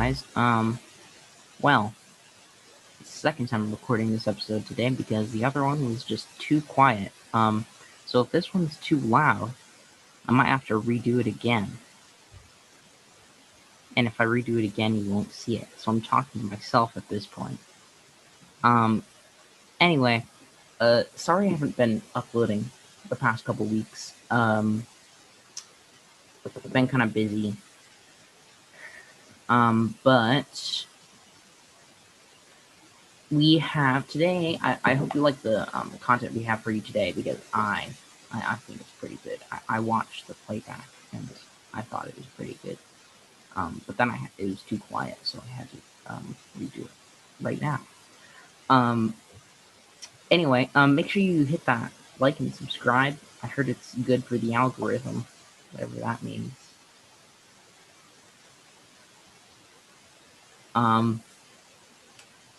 guys. Well, it's the second time I'm recording this episode today because the other one was just too quiet. So if this one's too loud, I might have to redo it again. And if I redo it again, you won't see it. So I'm talking to myself at this point. Anyway, sorry I haven't been uploading the past couple weeks. I've been kind of busy. But we have today, I hope you like the content we have for you today, because I think it's pretty good. I watched the playback and I thought it was pretty good. But then it was too quiet, so I had to redo it right now. Anyway, make sure you hit that like and subscribe. I heard it's good for the algorithm, whatever that means.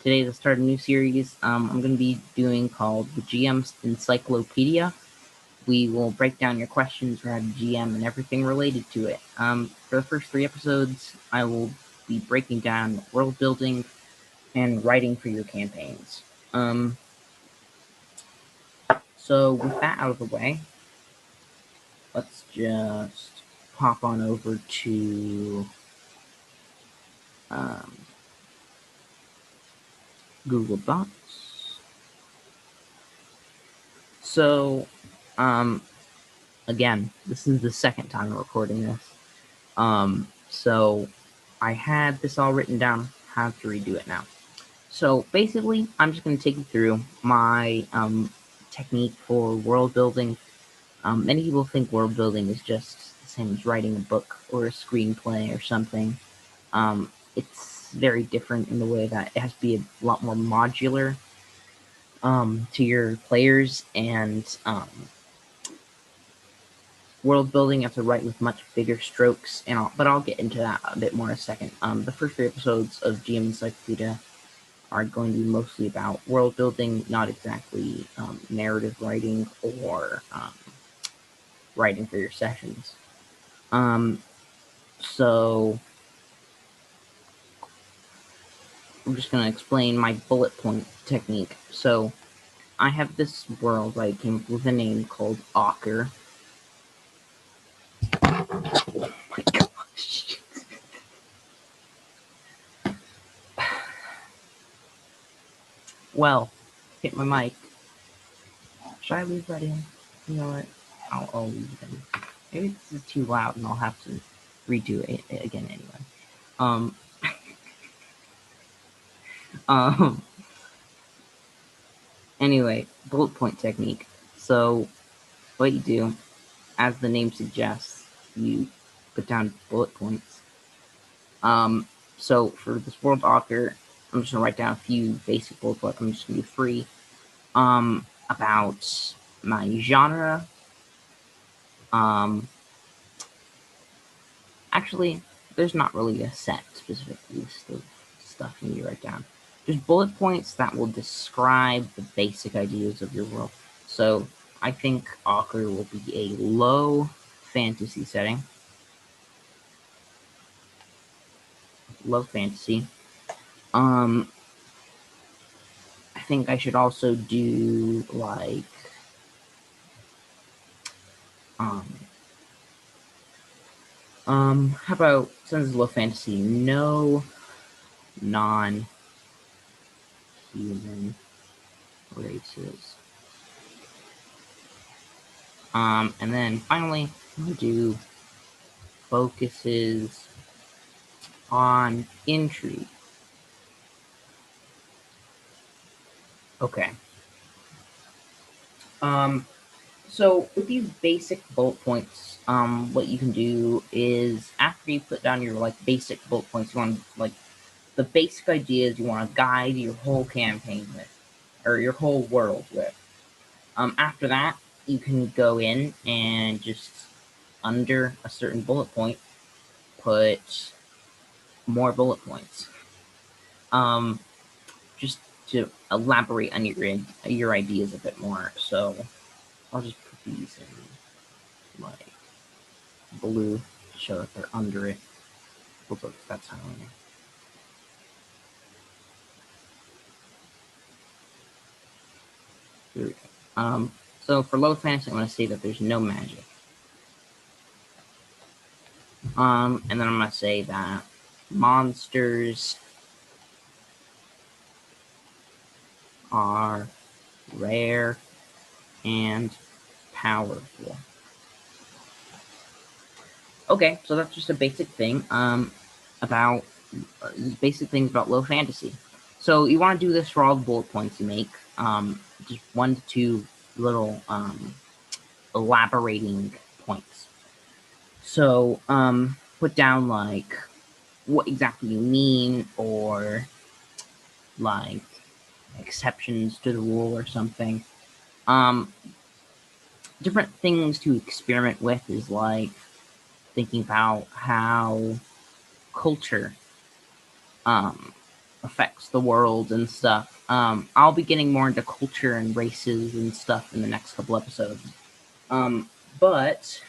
Today, to start a new series I'm going to be doing called the GM Encyclopedia. We will break down your questions for how to GM and everything related to it. For the first 3 episodes, I will be breaking down world building and writing for your campaigns. So with that out of the way, let's just pop on over to Google Docs. So, again, this is the second time I'm recording this. So I had this all written down, how to redo it now. So basically, I'm just going to take you through my technique for world building. Many people think world building is just the same as writing a book or a screenplay or something. It's very different in the way that it has to be a lot more modular to your players, and world building, you have to write with much bigger strokes, but I'll get into that a bit more in a second. The first 3 episodes of GM Encyclopedia are going to be mostly about world building, not exactly narrative writing or writing for your sessions. So I'm just going to explain my bullet point technique. So I have this world I came up with a name called Ochre. Oh my gosh. Well, hit my mic. Should I leave that in? You know what? I'll leave it in. Maybe this is too loud and I'll have to redo it again anyway. Anyway, bullet point technique. So, what you do, as the name suggests, you put down bullet points. So for this world author, I'm just gonna write down a few basic bullet points. I'm just gonna do 3. About my genre. Actually, there's not really a set specific list of stuff you need to write down. Just bullet points that will describe the basic ideas of your world. So I think Ochre will be a low fantasy setting. Low fantasy. I think I should also do like how about, since it's low fantasy, no non-human races. And then finally, I'm gonna do focuses on intrigue. Okay. So with these basic bullet points, what you can do is, after you put down your basic bullet points, you want the basic ideas you want to guide your whole campaign with, or your whole world with. After that, you can go in and just under a certain bullet point, put more bullet points. Just to elaborate on your ideas a bit more. So I'll just put these in blue to show that they're under it. That's how I know. 3. So for low fantasy, I'm going to say that there's no magic. And then I'm going to say that monsters are rare and powerful. Okay, so that's just a basic thing about basic things about low fantasy. So you want to do this for all the bullet points you make. Just 1 to 2 little elaborating points. So put down like what exactly you mean, or like exceptions to the rule or something. Different things to experiment with is like thinking about how culture affects the world and stuff. I'll be getting more into culture and races and stuff in the next couple episodes. But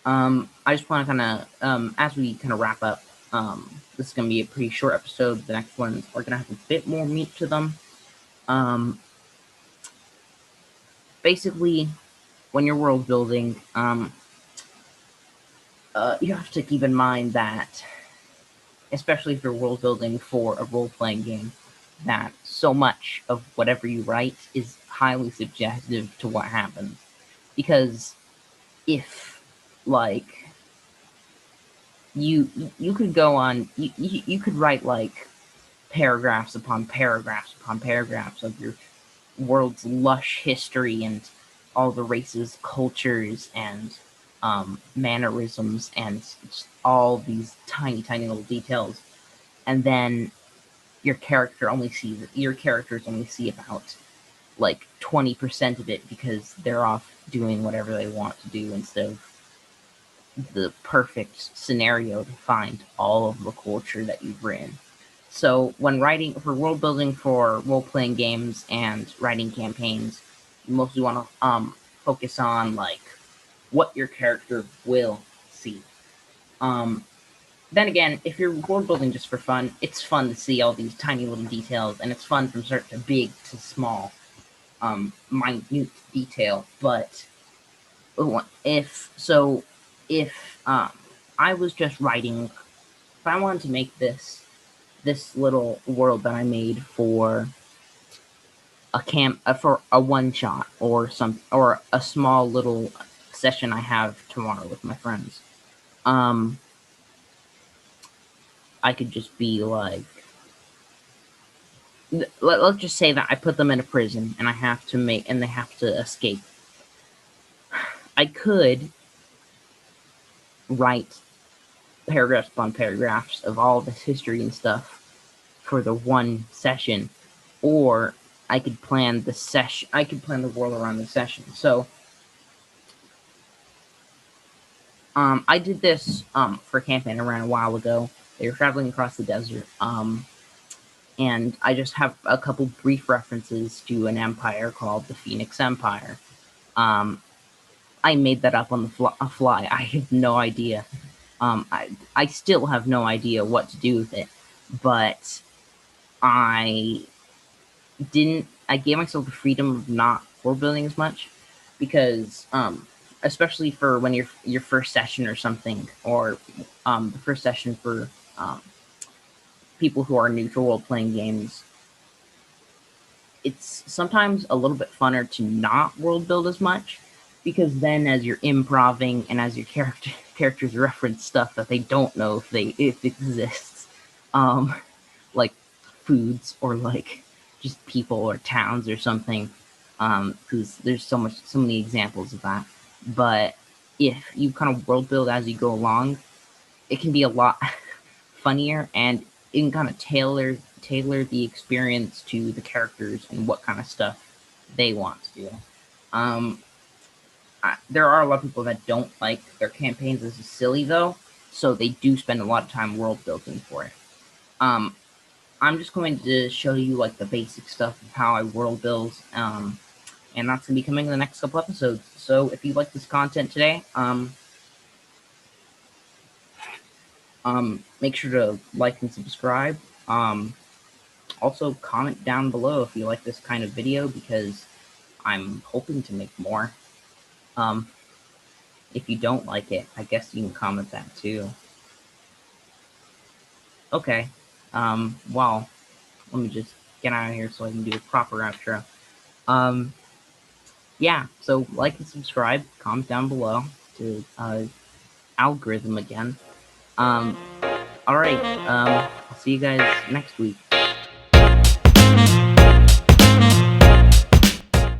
I just want to kind of, as we kind of wrap up, this is going to be a pretty short episode. The next ones are going to have a bit more meat to them. Basically, when you're world building, you have to keep in mind that, especially if you're world building for a role-playing game, that so much of whatever you write is highly subjective to what happens. Because if, like, you could go on, you could write, like, paragraphs upon paragraphs upon paragraphs of your world's lush history and all the races, cultures, and mannerisms, and just all these tiny, tiny little details. And then your characters only see about like 20% of it because they're off doing whatever they want to do instead of the perfect scenario to find all of the culture that you've written. So when writing for world building for role-playing games and writing campaigns, you mostly want to focus on like what your character will see. Then again, if you're world building just for fun, it's fun to see all these tiny little details, and it's fun from start to big to small, minute detail. But if I was just writing, if I wanted to make this little world that I made for for a one shot or a small little session I have tomorrow with my friends, I could just be like, let's just say that I put them in a prison and they have to escape. I could write paragraphs upon paragraphs of all this history and stuff for the one session, or I could plan the session. I could plan the world around the session. So, I did this for a campaign I ran a while ago. They were traveling across the desert, and I just have a couple brief references to an empire called the Phoenix Empire. I made that up on the fly. I have no idea. I still have no idea what to do with it, but I gave myself the freedom of not world building as much, because especially for when your first session or something, or the first session for people who are new to role playing games, it's sometimes a little bit funner to not world build as much, because then as you're improving and as your characters reference stuff that they don't know if it exists, like foods or like just people or towns or something, because there's so many examples of that. But if you kind of world build as you go along, it can be a lot funnier, and it can kind of tailor the experience to the characters and what kind of stuff they want to do. There are a lot of people that don't like their campaigns as silly, though, so they do spend a lot of time world building for it. I'm just going to show you like the basic stuff of how I world build, and that's going to be coming in the next couple episodes. So if you like this content today, make sure to like and subscribe. Also, comment down below if you like this kind of video, because I'm hoping to make more. If you don't like it, I guess you can comment that too. Okay, well, let me just get out of here so I can do a proper outro. Yeah, so like and subscribe, comment down below to, algorithm again. Alright, I'll see you guys next week.